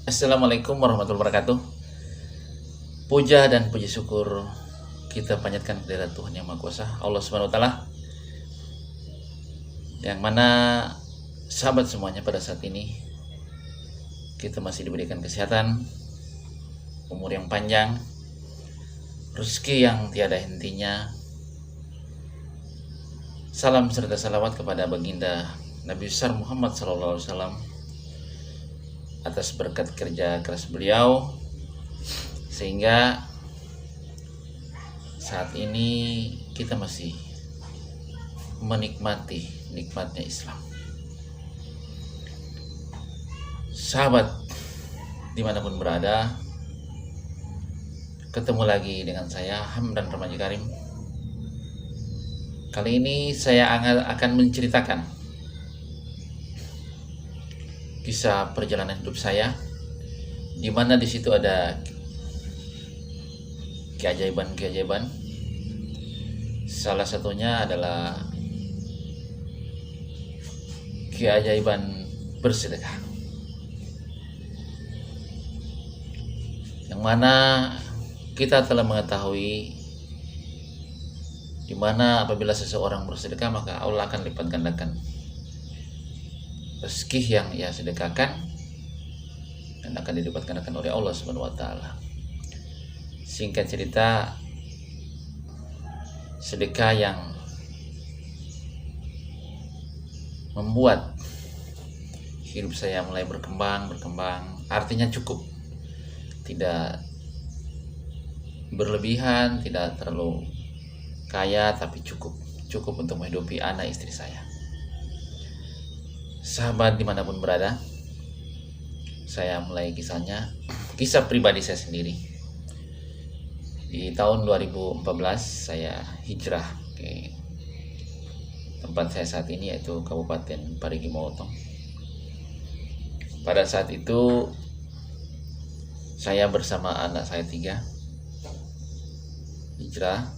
Assalamualaikum warahmatullahi wabarakatuh. Puja dan puji syukur kita panjatkan kepada Tuhan Yang Maha Kuasa, Allah Subhanahu wa taala, yang mana sahabat semuanya pada saat ini kita masih diberikan kesehatan, umur yang panjang, rezeki yang tiada hentinya. Salam serta salawat kepada baginda Nabi besar Muhammad SAW atas berkat kerja keras beliau, sehingga saat ini kita masih menikmati nikmatnya Islam. Sahabat dimanapun berada, ketemu lagi dengan saya Hamdan Ramaji Karim. Kali ini saya akan menceritakan kisah perjalanan hidup saya, di mana di situ ada keajaiban-keajaiban. Salah satunya adalah keajaiban bersedekah, yang mana kita telah mengetahui di mana apabila seseorang bersedekah maka Allah akan lipat gandakan rezeki yang ia sedekahkan dan akan dilipat gandakan oleh Allah Subhanahu wa taala. Singkat cerita, sedekah yang membuat hidup saya mulai berkembang, artinya cukup. Tidak berlebihan, tidak terlalu kaya, tapi cukup untuk menghidupi anak istri saya. Sahabat dimanapun berada, saya mulai kisahnya, kisah pribadi saya sendiri. Di tahun 2014 saya hijrah ke tempat saya saat ini, yaitu Kabupaten Parigi Motong. Pada saat itu saya bersama anak saya 3 hijrah,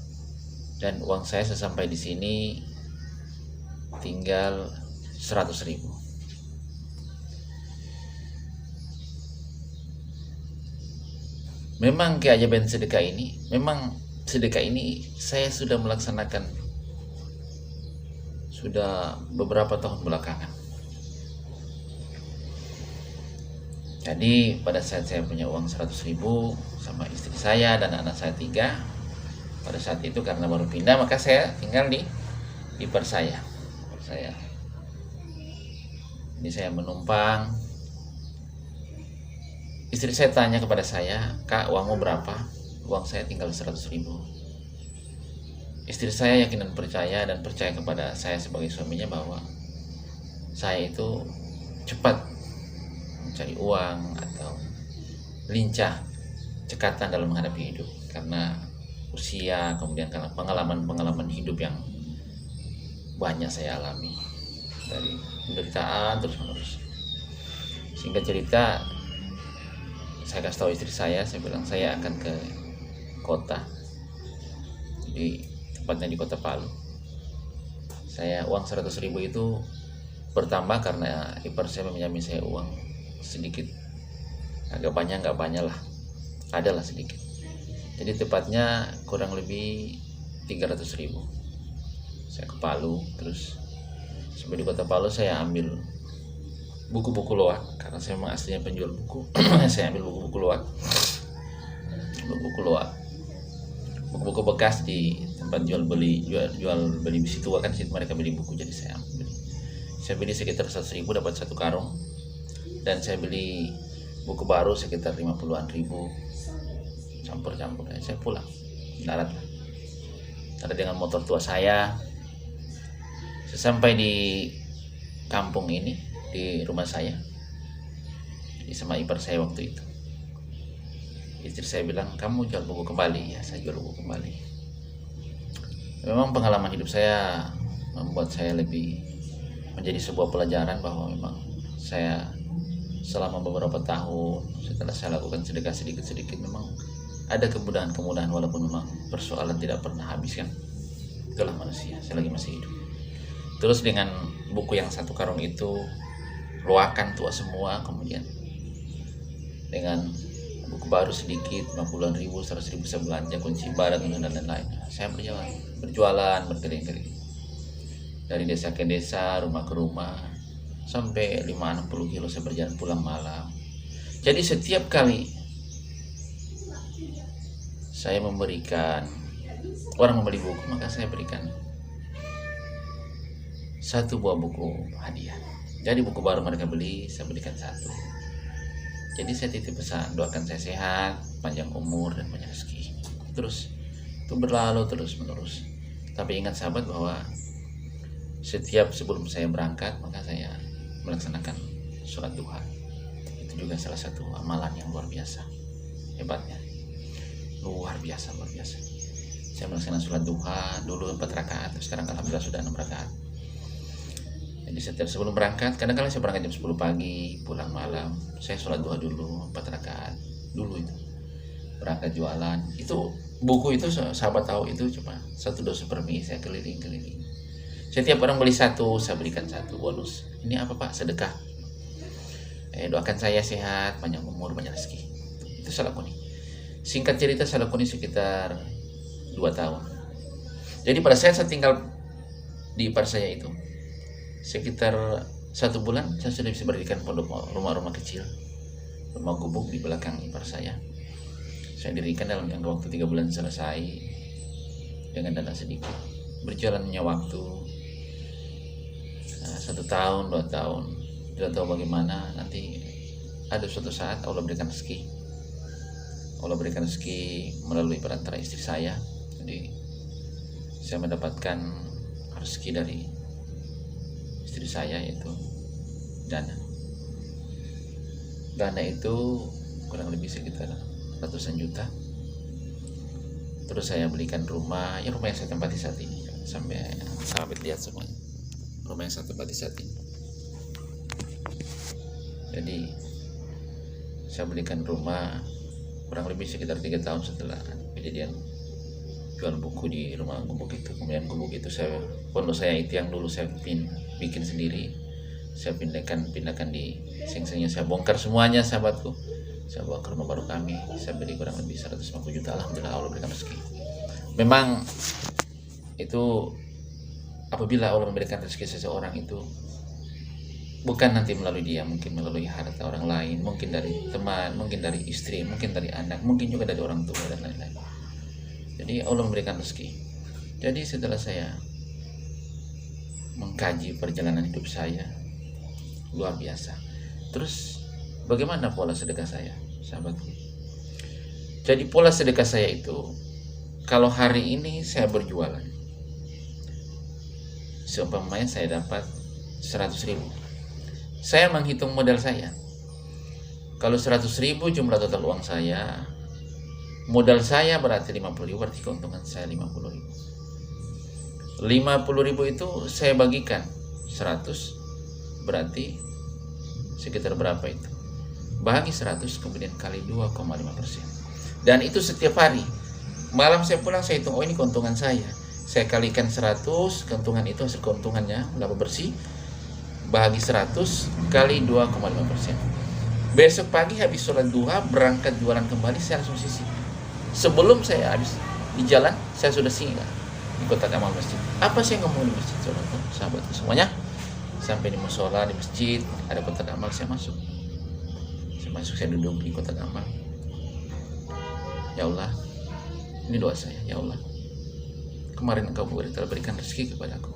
dan uang saya sesampai di sini tinggal 100.000. Memang keajaiban sedekah ini saya sudah melaksanakan sudah beberapa tahun belakangan. Jadi pada saat saya punya uang 100.000 sama istri saya dan anak saya 3, pada saat itu karena baru pindah maka saya tinggal di ipar saya. Ini saya menumpang. Istri saya tanya kepada saya, "Kak, uangmu berapa?" Uang saya tinggal 100.000. Istri saya yakin dan percaya kepada saya sebagai suaminya bahwa saya itu cepat mencari uang atau lincah, cekatan dalam menghadapi hidup, karena usia, kemudian karena pengalaman hidup yang banyak saya alami dari penderitaan terus menerus. Singkat cerita, saya kasih tahu istri saya bilang saya akan ke kota, tepatnya di kota Palu. Uang 100.000 itu bertambah karena ipar saya meminjami saya uang sedikit, agak banyak nggak banyak lah, adalah sedikit. Jadi tepatnya kurang lebih 300.000. Saya ke Palu, terus sampai di kota Palu saya ambil buku-buku loak, karena saya memang aslinya penjual buku. Saya ambil buku-buku bekas di tempat jual beli besi tua, kan situ mereka beli buku. Jadi saya beli sekitar 100.000, dapat 1 karung, dan saya beli buku baru sekitar 50-an ribu, campur. Saya pulang darat dengan motor tua saya. Sesampai di kampung ini, di rumah saya, sama ipar saya waktu itu, istri saya bilang, "Kamu jual buku kembali?" Ya, saya jual buku kembali. Memang pengalaman hidup saya membuat saya lebih menjadi sebuah pelajaran bahwa memang saya selama beberapa tahun setelah saya lakukan sedekah sedikit memang ada kemudahan walaupun memang persoalan tidak pernah habis, kan. Itulah manusia selagi masih hidup. Terus dengan buku yang 1 karung itu, loakan tua semua, kemudian dengan buku baru sedikit, 50-an ribu, 100 ribu saya belanja, kunci barang dan lain-lain. Saya berjualan berkeliling-keliling dari desa ke desa, rumah ke rumah, sampai 5-60 kilo saya berjalan pulang malam. Jadi setiap kali saya memberikan orang membeli buku, maka saya berikan satu buah buku hadiah. Jadi buku baru mereka beli, saya berikan satu. Jadi saya titip pesan, doakan saya sehat, panjang umur dan banyak rezeki. Terus itu berlalu terus menerus. Tapi ingat sahabat bahwa setiap sebelum saya berangkat, maka saya melaksanakan sholat duha. Itu juga salah satu amalan yang luar biasa hebatnya, luar biasa. Saya melaksanakan sholat duha dulu 4 rakaat, sekarang alhamdulillah sudah 6 rakaat. Jadi setiap sebelum berangkat, kadang-kadang saya berangkat jam 10 pagi, pulang malam, saya sholat duha dulu 4 rakaat dulu. Itu berangkat jualan, itu buku itu sahabat tahu, itu cuma 1 dosa per minggu. Saya keliling. Setiap orang beli satu, saya berikan satu bonus. Ini apa Pak? Sedekah. Doakan saya sehat, panjang umur, banyak rezeki. Itu saya lakoni. Singkat cerita, saya lakoni sekitar 2 tahun. Jadi pada saat saya tinggal di ipar saya itu, sekitar 1 bulan saya sudah bisa berdirikan pondok, rumah-rumah kecil, rumah gubuk di belakang ipar saya. Saya dirikan dalam jangka waktu 3 bulan selesai dengan dana sedikit. Berjalannya waktu 1 tahun, 2 tahun, tidak tahu bagaimana. Nanti ada suatu saat Allah berikan rezeki. Allah berikan rezeki melalui perantara istri saya. Jadi saya mendapatkan rezeki dari istri saya, yaitu dana itu kurang lebih sekitar ratusan juta. Terus saya belikan rumah yang saya tempati saat ini. Sampai sahabat lihat semuanya rumah yang saya tempati saat ini. Jadi saya belikan rumah kurang lebih sekitar 3 tahun setelah kejadian jual buku di rumah gubuk itu. Kemudian gubuk itu pondok saya itu yang dulu saya bikin sendiri, saya pindahkan di sengsengnya, saya bongkar semuanya sahabatku. Saya bawa ke rumah baru kami, saya beli kurang lebih 150 juta. Alhamdulillah Allah berikan rezeki. Memang itu apabila Allah memberikan rezeki seseorang itu bukan nanti melalui dia, mungkin melalui harta orang lain, mungkin dari teman, mungkin dari istri, mungkin dari anak, mungkin juga dari orang tua dan lain-lain. Jadi Allah memberikan rezeki. Jadi setelah saya mengkaji perjalanan hidup saya, luar biasa. Terus bagaimana pola sedekah saya, sahabatku? Jadi pola sedekah saya itu, kalau hari ini saya berjualan, seumpamanya saya dapat 100 ribu, saya menghitung modal saya. Kalau 100 ribu jumlah total uang saya, modal saya berarti 50 ribu, berarti keuntungan saya 50 ribu. 50 ribu itu saya bagikan 100, berarti sekitar berapa itu? Bagi 100 kemudian kali 2,5%. Dan itu setiap hari. Malam saya pulang, saya hitung, oh ini keuntungan saya. Saya kalikan 100, keuntungan itu hasil keuntungannya, laba bersih, bagi 100 kali 2,5%. Besok pagi habis sholat duha, berangkat jualan kembali, saya langsung sisih. Sebelum saya habis di jalan, saya sudah singgah di kotak amal masjid. Apa sih yang ngomong di masjid, sahabat semuanya? Sampai di musola, di masjid, ada kotak amal, saya masuk, saya duduk di kotak amal. Ya Allah, ini doa saya. Ya Allah, kemarin Engkau telah berikan rezeki kepadaku,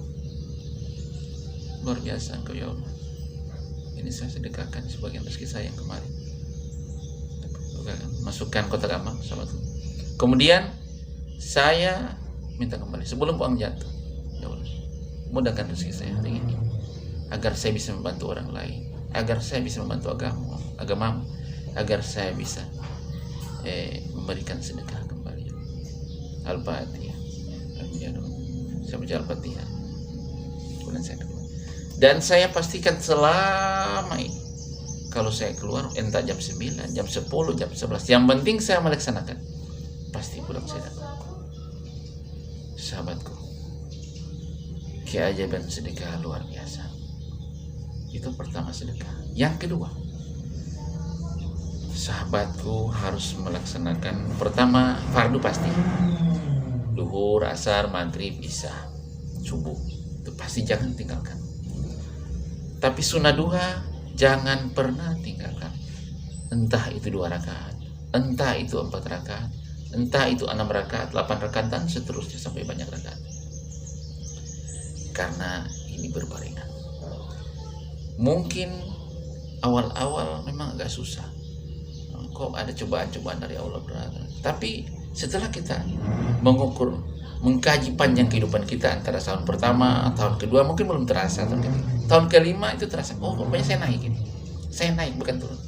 luar biasa Engkau ya Allah. Ini saya sedekahkan sebagian rezeki saya yang kemarin. Masukkan kotak amal, sahabatku. Kemudian saya minta kembali sebelum uang jatuh. Ya Allah, mudahkan rezeki saya hari ini, agar saya bisa membantu orang lain, agar saya bisa membantu agamamu, agar saya bisa memberikan sedekah kembali. Al-Fatihah. Saya baca Al-Fatihah, kemudian saya keluar. Dan saya pastikan selama ini, kalau saya keluar entah jam 9, jam 10, jam 11, yang penting saya melaksanakan, pasti pulang saya dapat. Sahabatku, keajaiban sedekah luar biasa. Itu pertama sedekah. Yang kedua, sahabatku harus melaksanakan pertama fardu pasti, duhur, asar, maghrib, isya, subuh, itu pasti jangan tinggalkan. Tapi sunnah duha jangan pernah tinggalkan. Entah itu 2 rakaat, entah itu 4 rakaat, entah itu 6 rakaat, 8 rakaat, dan seterusnya sampai banyak rakaat. Karena ini berbarengan. Mungkin awal-awal memang agak susah. Kok ada cobaan-cobaan dari Allah berat. Tapi setelah kita mengukur, mengkaji panjang kehidupan kita antara tahun pertama, tahun kedua mungkin belum terasa, tahun kelima itu terasa. Oh, rupanya saya naik ini. Saya naik bukan turun.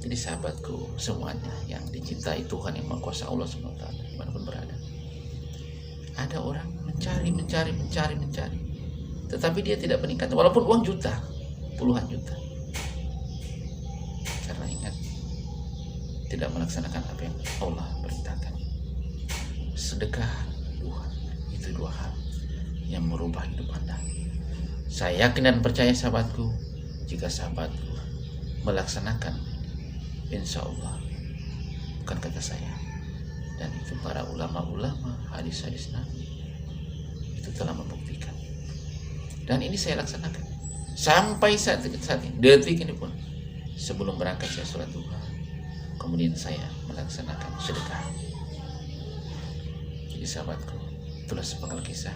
Jadi sahabatku semuanya yang dicintai Tuhan Yang Maha Kuasa Allah SWT, dimanapun berada, ada orang mencari, tetapi dia tidak meningkat, walaupun uang juta, puluhan juta. Karena ingat, tidak melaksanakan apa yang Allah perintahkan. Sedekah, duha, itu 2 hal yang merubah hidup Anda. Saya yakin dan percaya sahabatku, jika sahabatku melaksanakan, insya Allah, bukan kata saya, dan itu para ulama-ulama, hadis-hadis Nabi itu telah membuktikan. Dan ini saya laksanakan sampai saat ini, detik ini pun. Sebelum berangkat saya sholat duha, kemudian saya melaksanakan sedekah. Jadi sahabatku, itulah sepenggal kisah.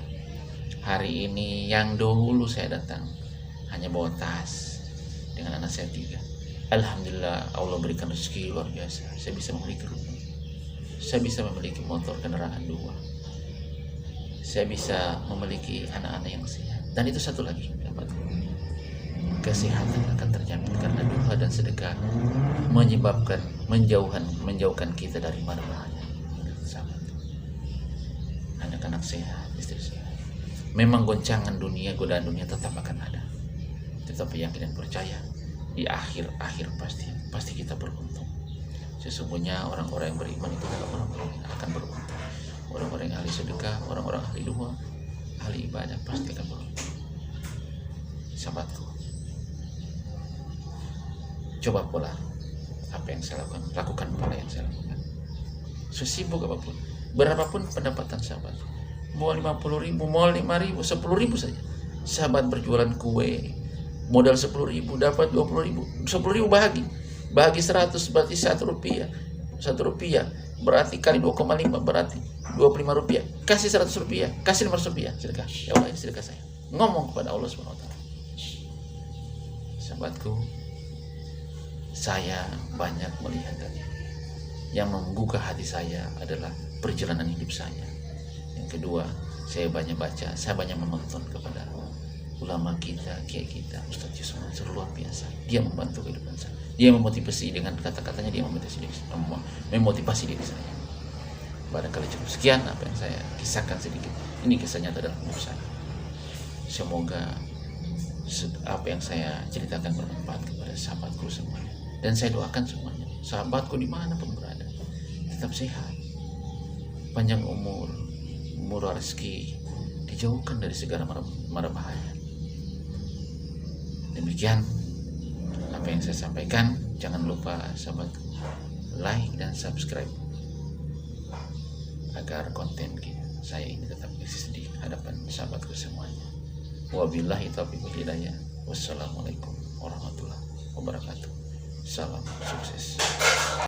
Hari ini yang dahulu saya datang hanya bawa tas dengan anak saya 3. Alhamdulillah, Allah berikan rezeki luar biasa. Saya bisa memiliki rumah, saya bisa memiliki motor kendaraan 2, saya bisa memiliki anak-anak yang sehat. Dan itu satu lagi, kesehatan akan terjamin karena duha dan sedekah menyebabkan menjauhkan kita dari mara bahaya. Anak-anak sehat, istri sehat. Memang goncangan dunia, godaan dunia tetap akan ada, tetapi yakin dan percaya di akhir pasti kita beruntung. Sesungguhnya orang-orang yang beriman itu adalah orang-orang yang akan beruntung. Orang-orang yang ahli sedekah, orang-orang ahli duha, ahli ibadah pasti akan beruntung. Sahabatku, coba pola apa yang saya lakukan pola yang saya lakukan. Sesibuk apapun, berapapun pendapatan sahabat, mau 50.000, mau 5.000, 10.000 saja. Sahabat berjualan kue, modal 10.000 dapat 20.000, 10.000 bahagi 100 berarti 1 rupiah, 1 rupiah berarti kali 2,5 berarti 25 rupiah, kasih 100 rupiah, kasih 500 rupiah, sedekah. Ya Allah, ini sedekah saya. Ngomong kepada Allah SWT. Sahabatku, saya banyak melihat tadi. Yang menggugah hati saya adalah perjalanan hidup saya. Yang kedua, saya banyak baca, saya banyak menonton kepada ulama kita, kiai kita, Ustaz Yusuf Mansur, luar biasa. Dia membantu kehidupan saya. Dia memotivasi dengan kata-katanya, dia memotivasi diri saya. Barangkali cukup sekian apa yang saya kisahkan sedikit. Ini kisahnya dalam hidup saya. Semoga apa yang saya ceritakan bermanfaat kepada sahabatku semuanya. Dan saya doakan semuanya, sahabatku dimanapun berada, tetap sehat, panjang umur, murah rezeki, dijauhkan dari segala mara bahaya. Demikian apa yang saya sampaikan. Jangan lupa sahabat like dan subscribe agar konten saya ini tetap eksis di hadapan sahabatku semuanya. Wabillahi taufiq wal hidayah. Wassalamualaikum warahmatullahi wabarakatuh. Salam sukses.